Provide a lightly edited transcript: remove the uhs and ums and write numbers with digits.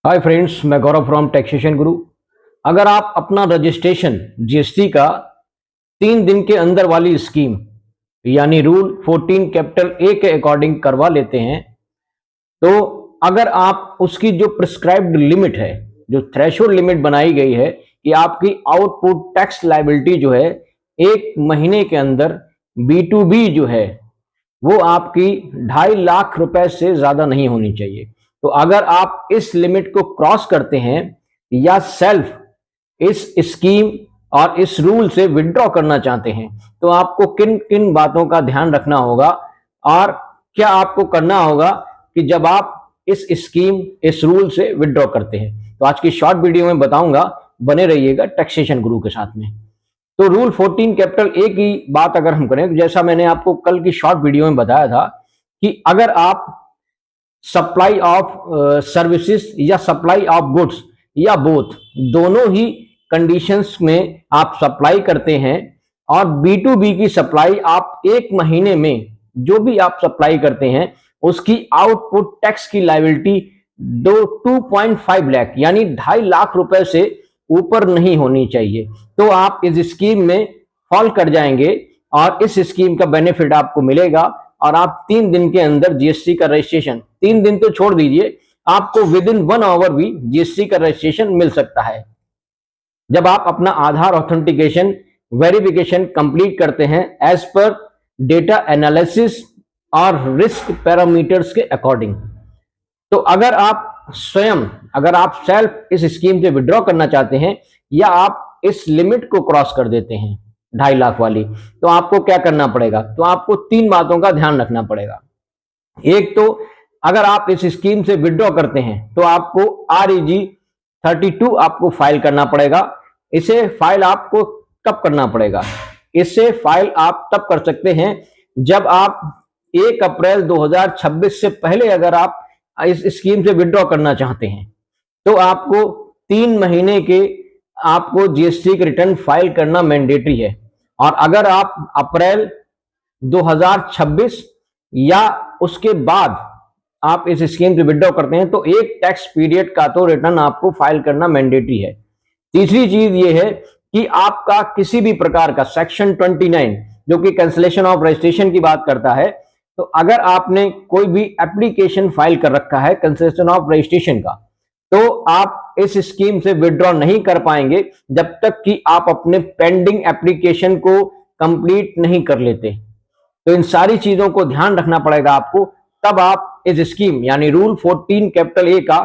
Hi friends, मैं गौरव from taxation गुरु। अगर आप अपना रजिस्ट्रेशन जीएसटी का 3 दिन के अंदर वाली स्कीम यानी रूल 14 कैपिटल ए के अकॉर्डिंग करवा लेते हैं, तो अगर आप उसकी जो प्रिस्क्राइब्ड लिमिट है, जो थ्रेशोल्ड लिमिट बनाई गई है कि आपकी आउटपुट टैक्स लायबिलिटी जो है 1 महीने के अंदर B2B जो है वो आपकी 2.5 लाख रुपए से ज्यादा नहीं होनी चाहिए। तो अगर आप इस लिमिट को क्रॉस करते हैं या सेल्फ इस स्कीम और इस रूल से विड्रॉ करना चाहते हैं, तो आपको किन किन बातों का ध्यान रखना होगा और क्या आपको करना होगा कि जब आप इस स्कीम इस रूल से विड्रॉ करते हैं। तो आज की शॉर्ट वीडियो में बताऊंगा, बने रहिएगा टैक्सेशन गुरु के साथ में। तो रूल 14 कैपिटल ए की बात अगर हम करें, जैसा मैंने आपको कल की शॉर्ट वीडियो में बताया था कि अगर आप सप्लाई ऑफ सर्विसेज या सप्लाई ऑफ गुड्स या बोथ दोनों ही कंडीशंस में आप सप्लाई करते हैं और B2B की सप्लाई आप 1 महीने में जो भी आप सप्लाई करते हैं उसकी आउटपुट टैक्स की लायबिलिटी 2.5 लाख यानी 2.5 लाख रुपए से ऊपर नहीं होनी चाहिए। तो आप इस स्कीम में फॉल कर जाएंगे और इस स्कीम का बेनिफिट आपको मिलेगा और आप 3 दिन के अंदर जीएसटी का रजिस्ट्रेशन, 3 दिन तो छोड़ दीजिए, आपको विद इन 1 आवर भी जीएसटी का रजिस्ट्रेशन मिल सकता है। जब आप अपना आधार ऑथेंटिकेशन वेरिफिकेशन कंप्लीट करते हैं एज पर डेटा एनालिसिस और रिस्क पैरामीटर्स के अकॉर्डिंग। तो अगर आप सेल्फ इस स्कीम से विड्रॉ करना चाहते हैं या आप इस लिमिट को क्रॉस कर देते हैं 2.5 लाख वाली, तो आपको क्या करना पड़ेगा? तो आपको 3 बातों का ध्यान रखना पड़ेगा। एक तो अगर आप इस स्कीम से विड्रॉ करते हैं तो आपको REG 32 आपको फाइल करना पड़ेगा। इसे फाइल आपको कब करना पड़ेगा? इससे फाइल आप तब कर सकते हैं जब आप 1 अप्रैल 2026 से पहले अगर आप इस स्कीम से विड्रॉ करना चाहते हैं तो आपको 3 महीने के आपको जीएसटी के रिटर्न फाइल करना मैंडेटरी है। और अगर आप अप्रैल 2026 या उसके बाद आप इस स्कीम से विड्रॉ करते हैं तो एक टैक्स पीरियड का तो रिटर्न आपको फाइल करना मैंडेटरी है। तीसरी चीज ये है कि आपका किसी भी प्रकार का सेक्शन 29 जो कि कैंसिलेशन ऑफ रजिस्ट्रेशन की बात करता है, तो अगर आपने कोई भी एप्लीकेशन फाइल कर रखा है कैंसिलेशन ऑफ रजिस्ट्रेशन का, तो आप इस स्कीम से विड्रॉ नहीं कर पाएंगे जब तक कि आप अपने पेंडिंग एप्लीकेशन को कंप्लीट नहीं कर लेते। तो इन सारी चीजों को ध्यान रखना पड़ेगा आपको, तब आप इस स्कीम यानी रूल 14 कैपिटल ए का